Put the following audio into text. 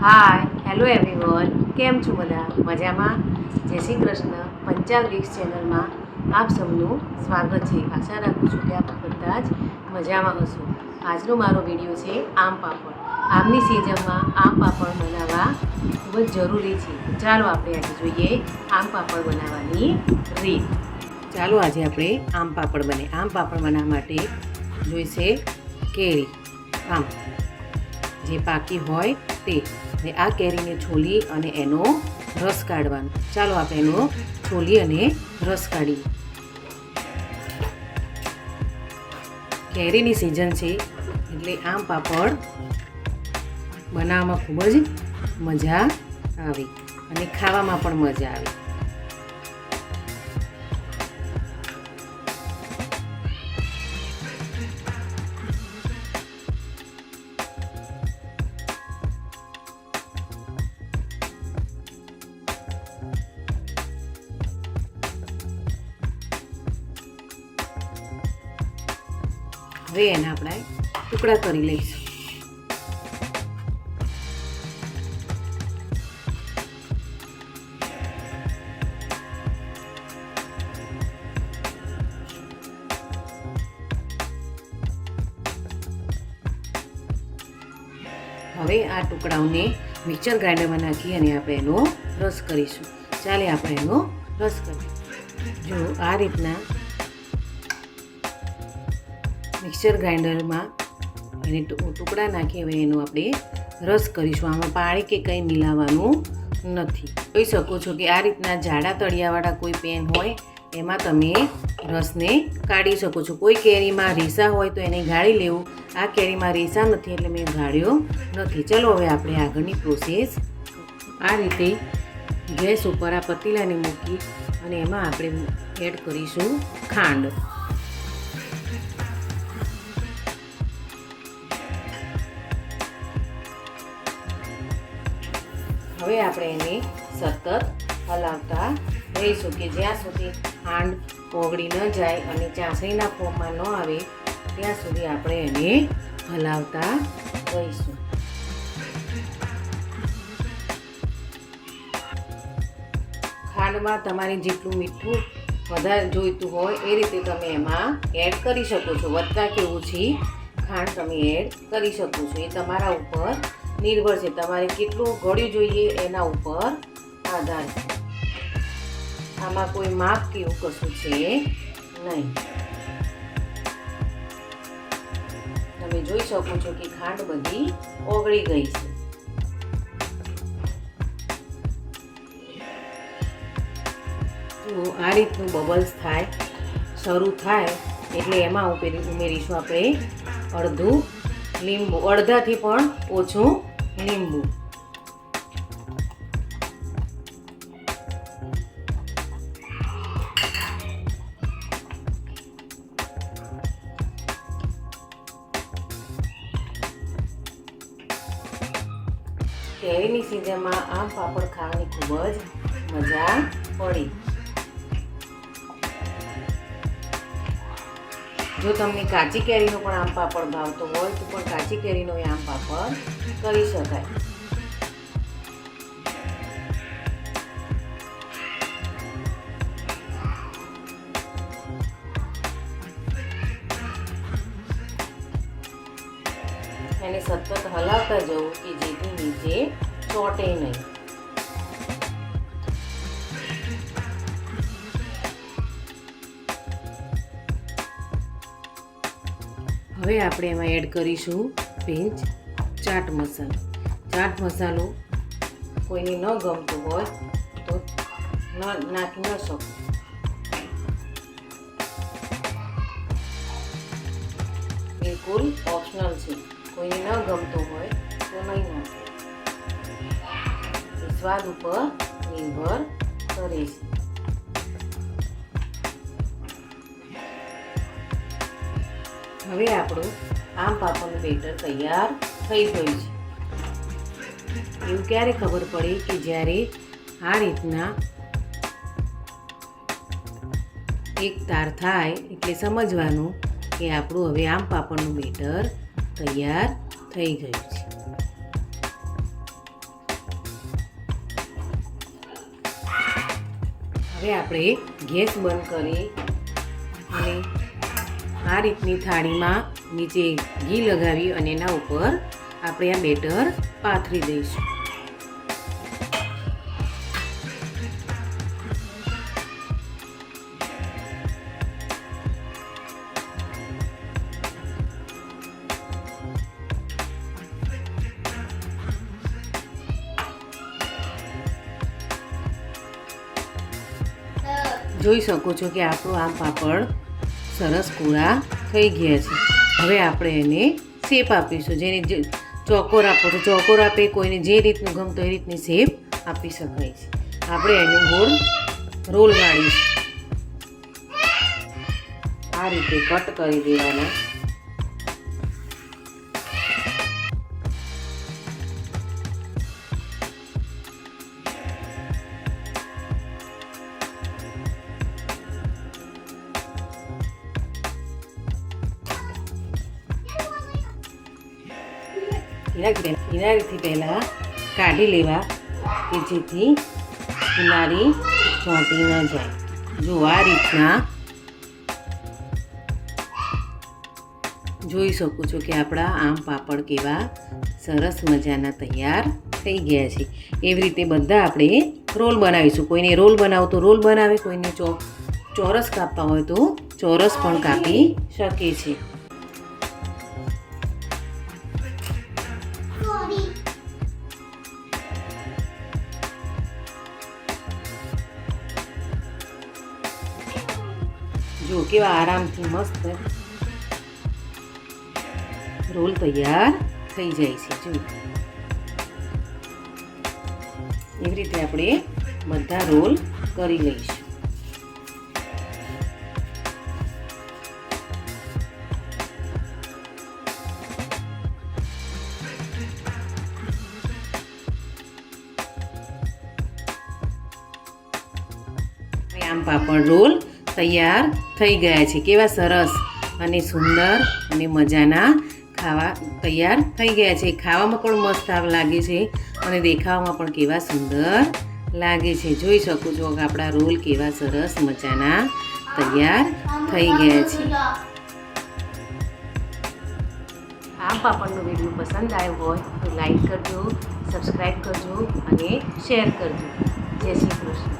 Hi hello everyone, કેમ છો બધા? મજામાં? જય શ્રી કૃષ્ણ. પંચાલ વીક્સ ચેનલમાં આપ સૌનું સ્વાગત છે. આશા રાખું છું કે આપ બધા જ મજામાં હશો. આજનો મારો વિડીયો છે આમ પાપડ. આમની સિઝનમાં આમ પાપડ બનાવવા ખૂબ જ જરૂરી છે. ચાલો આપણે આજે જોઈએ આમ પાપડ બનાવવાની રીત. ચાલો આજે આપણે આમ પાપડ બનાવવા માટે જોઈશે કેરી, આમ જે પાકી હોય તે. આ કેરીને છોલી અને એનો રસ કાઢવાનો. ચાલો આપણે એનો છોલી અને રસ કાઢીએ. કેરીની સિઝન છે એટલે આમ પાપડ બનાવવામાં ખૂબ જ મજા આવે અને ખાવામાં પણ મજા આવે. હવે એના આપણે ટુકડા કરી લઈશું. હવે આ ટુકડાઓને મિક્સર ગ્રાઇન્ડરમાં નાખી અને આપણે એનો રસ કરીશું. ચાલે આપણે એનો રસ કરીએ. જો આ રીતના મિક્સર ગ્રાઇન્ડરમાં એને ટુકડા નાખી હવે એનો આપણે રસ કરીશું. આમાં પાણી કે કંઈ મિલાવવાનું નથી. જોઈ શકો છો કે આ રીતના જાડા તળિયાવાળા કોઈ પેન હોય એમાં તમે રસને કાઢી શકો છો. કોઈ કેરીમાં રેસા હોય તો એને ગાળી લેવું. આ કેરીમાં રેસા નથી એટલે મેં ગાળ્યો નથી. ચલો હવે આપણે આગળની પ્રોસેસ. આ રીતે ગેસ ઉપર આ પતીલાને મૂકી અને એમાં આપણે એડ કરીશું ખાંડ. હવે આપણે એને સતત હલાવતા રહીશું કે જ્યાં સુધી ખાંડ ઓગળી ન જાય અને ચાસણીના ફોર્મમાં ન આવે ત્યાં સુધી આપણે એને હલાવતા રહીશું. ખાંડમાં તમારે જેટલું મીઠું વધારે જોઈતું હોય એ રીતે તમે એમાં એડ કરી શકો છો. વધતા કે ઓછી ખાંડ તમે એડ કરી શકો છો. એ તમારા ઉપર નિર્ભર છે. તમારે કેટલું ગળ્યું જોઈએ એના ઉપર આધાર છે. આમાં કોઈ માપ કે એવું કશું છે નહીં. તમે જોઈ શકો છો કે ખાંડ બધી ઓગળી ગઈ છે. તો આ રીતનું બબલ્સ થાય શરૂ થાય એટલે એમાં ઉમેરીશું આપણે અડધું લીંબુ, અડધાથી પણ ઓછું લીંબુ. કેરીની સિઝનમાં આમ પાપડ ખાવાની ખૂબ જ મજા પડી. જો તમને કાચી કેરીનો પણ આમ પાપડ ભાવતો હોય તો પણ કાચી કેરીનો આમ પાપડ કરી શકાય. એને સતત હલાવતા જવું કે જેથી નીચે ચોંટે નહીં. હવે આપણે એમાં એડ કરીશું પિંચ ચાટ મસાલો. ચાટ મસાલો કોઈને ન ગમતું હોય તો નાખી ન શકો. બિલકુલ ઓપ્શનલ છે. કોઈને ન ગમતું હોય તો નહીં નાખે. એ સ્વાદ ઉપર નિર્ભર કરે છે. હવે આપણું આમ પાપડનું બેટર તૈયાર થઈ ગયું છે. એવું ક્યારે ખબર પડે કે જ્યારે આ રીતના એક તાર થાય એટલે સમજવાનું કે આપણું હવે આમ પાપડનું બેટર તૈયાર થઈ ગયું છે. હવે આપણે ગેસ બંધ કરી અને આ રીતની થાળીમાં નીચે ઘી લગાવી અને એના ઉપર આપણે આ બેટર પાથરી દઈશું. જોઈ શકો છો કે આપણું આમ પાપડ સરસ કૂણા થઈ ગયા છે. હવે આપણે એને શેપ આપીશું. જેને ચોકોર આપો તો ચોકોર આપે, કોઈને જે રીતનું ગમતો એ રીતની શેપ આપી શકાય છે. આપણે એને ગોળ રોલ વાળીશું. આ રીતે કટ કરી દેવાના. કિનારીથી પહેલાં કાઢી લેવા કે જેથી કિનારી ચોંટી ન જાય. જો આ રીતના જોઈ શકો છો કે આપણા આમ પાપડ કેવા સરસ મજાના તૈયાર થઈ ગયા છે. એવી રીતે બધા આપણે રોલ બનાવીશું. કોઈને રોલ બનાવો તો રોલ બનાવે, કોઈને ચોરસ કાપવા હોય તો ચોરસ પણ કાપી શકે છે. જો કેવા આરામથી મસ્ત રોલ તૈયાર થઈ જાય છે. જો એવી રીતે આપણે બધા રોલ કરી લઈશું. આમ પાપડ રોલ તૈયાર થઈ ગયા છે. કેવા સરસ અને સુંદર અને મજાના ખાવા તૈયાર થઈ ગયા છે. ખાવામાં પણ મસ્ત લાગે છે અને દેખાવામાં પણ કેવા સુંદર લાગે છે. જોઈ શકો છો કે આપણા રોલ કેવા સરસ મજાના તૈયાર થઈ ગયા છે. આમ પાપડનો વિડીયો પસંદ આવ્યો હોય તો લાઈક કરજો, સબસ્ક્રાઈબ કરજો અને શેર કરજો. જય શ્રી કૃષ્ણ.